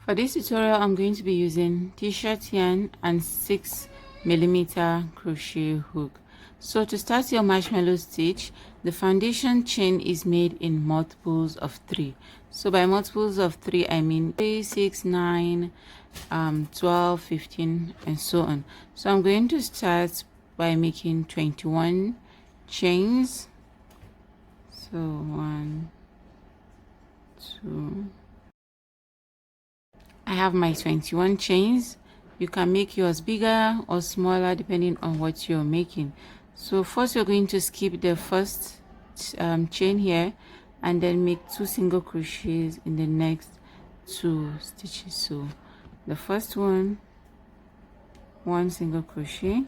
For this tutorial, I'm going to be using t-shirt yarn and 6mm crochet hook. So to start your marshmallow stitch, the foundation chain is made in multiples of 3. So by multiples of 3, I mean 3, 6, 9, 12, 15, and so on. So I'm going to start by making 21 chains. So 1, 2. I have my 21 chains. You can make yours bigger or smaller depending on what you're making. So first you're going to skip the first chain here and then make 2 single crochets in the next 2 stitches. So the first one single crochet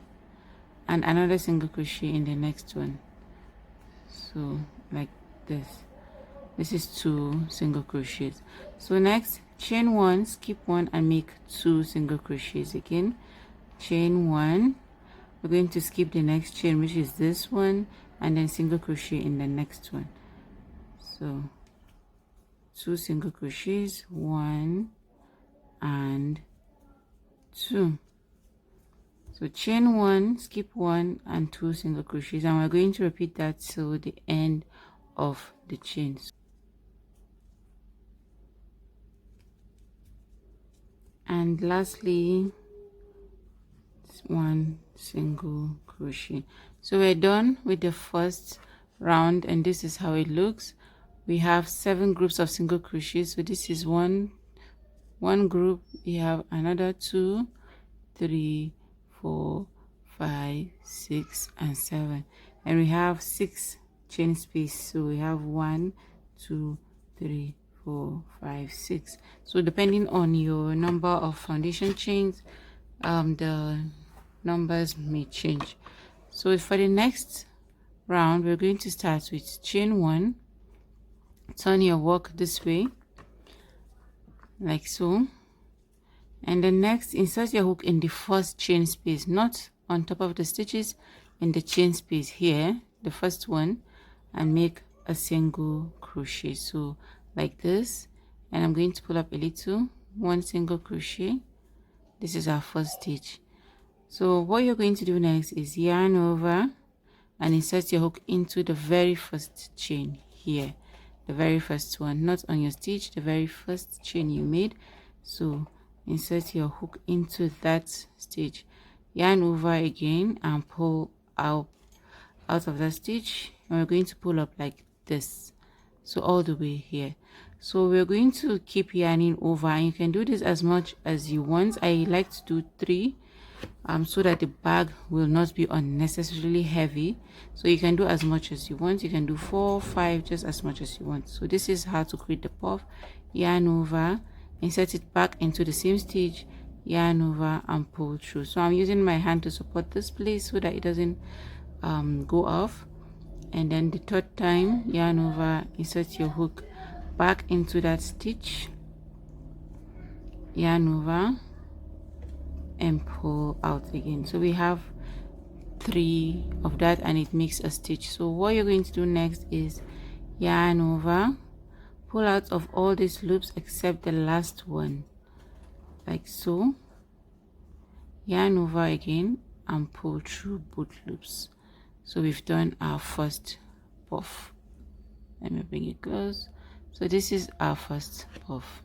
and another single crochet in the next one. So like this is 2 single crochets. So next, chain 1, skip 1 and make 2 single crochets again. Chain 1, we're going to skip the next chain, which is this one, and then single crochet in the next one. So 2 single crochets, 1 and 2. So chain 1, skip 1 and 2 single crochets, and we're going to repeat that till the end of the chains. And lastly, 1 single crochet. So we're done with the first round, and this is how it looks. We have 7 groups of single crochets. So this is one group. We have another 2, 3, 4, 5, 6, and 7, and we have 6 chain space. So we have 1, 2, 3, 4, 5, 6. So depending on your number of foundation chains, the numbers may change. So for the next round, we're going to start with chain 1. Turn your work this way, like so, and then next insert your hook in the first chain space, not on top of the stitches, in the chain space here, the first one, and make a single crochet. So like this, and I'm going to pull up a little, 1 single crochet. This is our first stitch. So what you're going to do next is yarn over and insert your hook into the very first chain here, the very first one, not on your stitch, the very first chain you made. So insert your hook into that stitch, yarn over again and pull out of that stitch, and we're going to pull up like this, so all the way here. So we're going to keep yarning over, and you can do this as much as you want. I like to do 3 so that the bag will not be unnecessarily heavy. So you can do as much as you want. You can do 4, 5, just as much as you want. So this is how to create the puff. Yarn over, insert it back into the same stitch, yarn over and pull through. So I'm using my hand to support this place so that it doesn't go off. And then the third time, yarn over, insert your hook back into that stitch, yarn over and pull out again. So we have 3 of that, and it makes a stitch. So what you're going to do next is yarn over, pull out of all these loops except the last one, like so, yarn over again and pull through both loops. So we've done our first puff. Let me bring it close. So this is our first puff.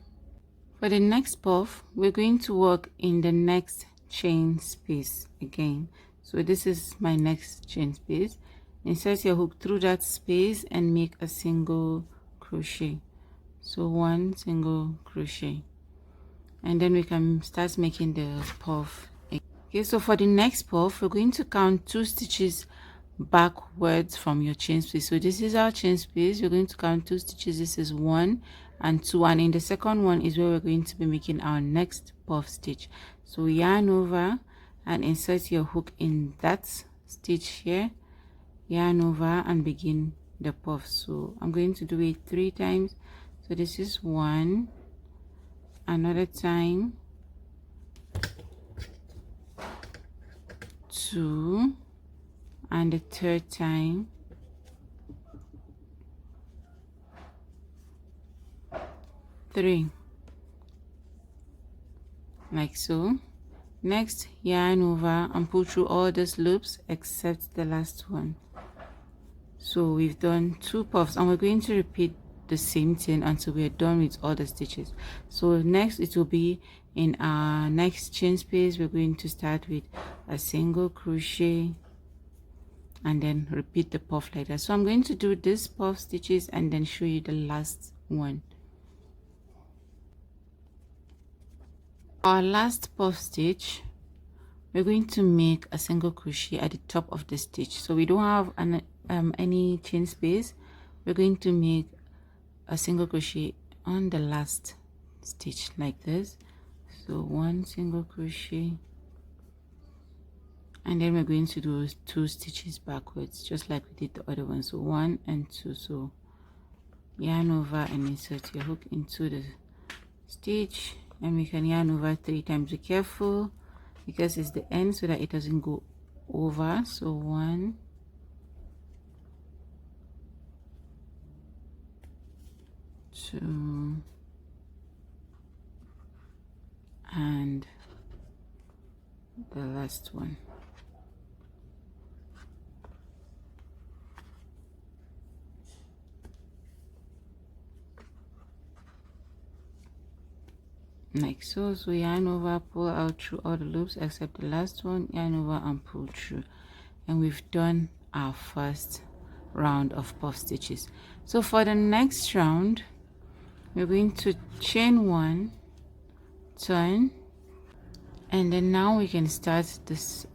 For the next puff, we're going to work in the next chain space again. So this is my next chain space. Insert your hook through that space and make a single crochet. So 1 single crochet, and then we can start making the puff. Okay, so for the next puff, we're going to count 2 stitches backwards from your chain space. So this is our chain space. You're going to count 2 stitches. This is 1 and 2, and in the second one is where we're going to be making our next puff stitch. So yarn over and insert your hook in that stitch here, yarn over and begin the puff. So I'm going to do it 3 times. So this is 1, another time, 2, and the third time, 3. like so. Next, yarn over and pull through all these loops except the last one. So we've done 2 puffs, and we're going to repeat the same thing until we're done with all the stitches. So next, it will be in our next chain space, we're going to start with a single crochet and then repeat the puff like that. So I'm going to do this puff stitches and then show you the last one. Our last puff stitch, we're going to make a single crochet at the top of the stitch. So we don't have any chain space. We're going to make a single crochet on the last stitch like this. So 1 single crochet, and then we're going to do 2 stitches backwards just like we did the other one. So 1 and 2. So yarn over and insert your hook into the stitch, and we can yarn over 3 times. Be careful because it's the end so that it doesn't go over. So 1, 2, and the last one. Like so. So yarn over, pull out through all the loops except the last one, yarn over and pull through, and we've done our first round of puff stitches. So for the next round, we're going to chain 1, turn, and then now we can start this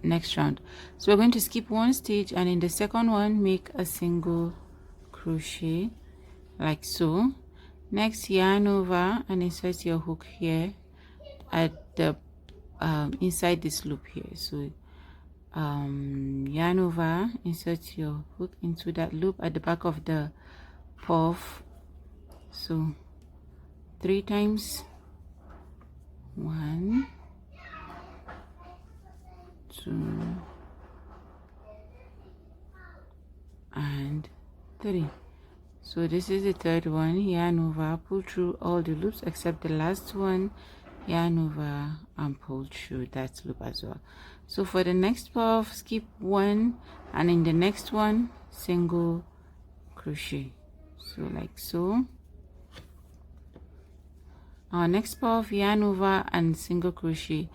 next round. So we're going to skip 1 stitch, and in the second one make a single crochet like so. Next, yarn over and insert your hook here at the inside this loop here. So yarn over, insert your hook into that loop at the back of the puff. So 3 times. 1, 2, and 3. So this is the third one. Yarn over, pull through all the loops except the last one, yarn over and pull through that loop as well. So for the next puff, skip 1, and in the next one single crochet. So like so. Our next puff, yarn over and single crochet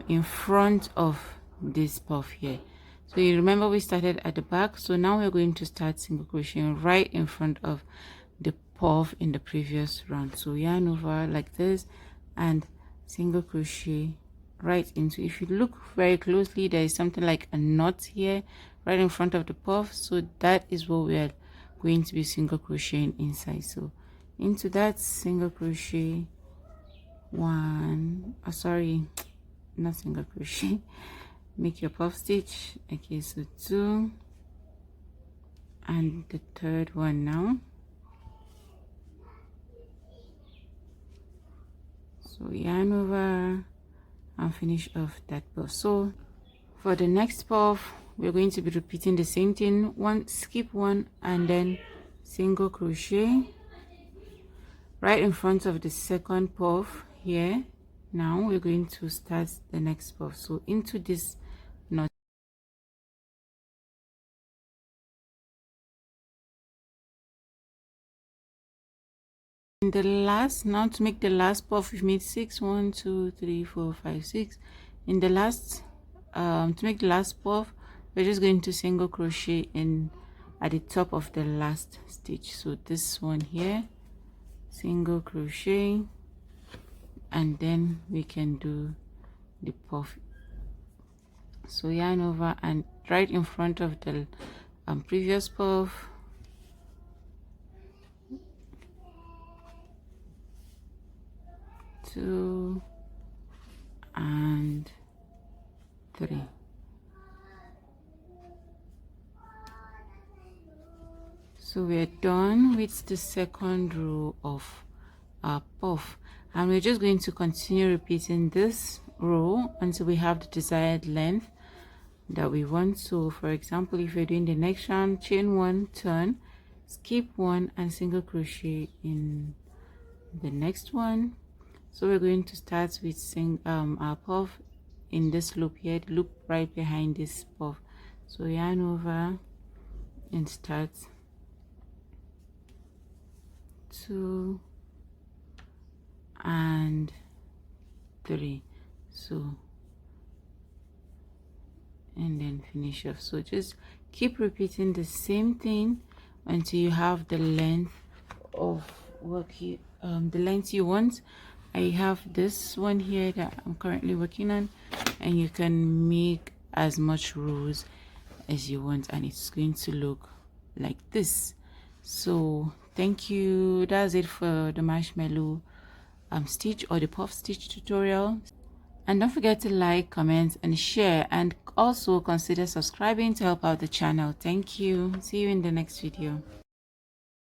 in front of this puff here. So you remember we started at the back, so now we're going to start single crocheting right in front of the puff in the previous round. So yarn over like this and single crochet right into. If you look very closely, there is something like a knot here right in front of the puff, so that is what we are going to be single crocheting inside. So into that single crochet, 1, sorry, not single crochet, make your puff stitch. Okay, so 2, and the third one now. So yarn over and finish off that puff. So for the next puff, we're going to be repeating the same thing. 1, skip 1, and then single crochet right in front of the second puff here. Now we're going to start the next puff. So into this knot, in the last, now to make the last puff, we've made 6, 1, 2, 3, 4, 5, 6. In the last to make the last puff, we're just going to single crochet in at the top of the last stitch. So this one here, single crochet, and then we can do the puff. So yarn over and right in front of the previous puff, two and 3. So we're done with the second row of our puff, and we're just going to continue repeating this row until we have the desired length that we want. So for example, if you're doing the next round, chain 1, turn, skip 1 and single crochet in the next one, So we're going to start with our puff in this loop here, the loop right behind this puff. So yarn over and start 2 and 3, so, and then finish off. So just keep repeating the same thing until you have the length of the length you want. I have this one here that I'm currently working on, and you can make as much rows as you want, and it's going to look like this. So thank you. That's it for the marshmallow stitch or the puff stitch tutorial. And don't forget to like, comment, and share, and also consider subscribing to help out the channel. Thank you. See you in the next video.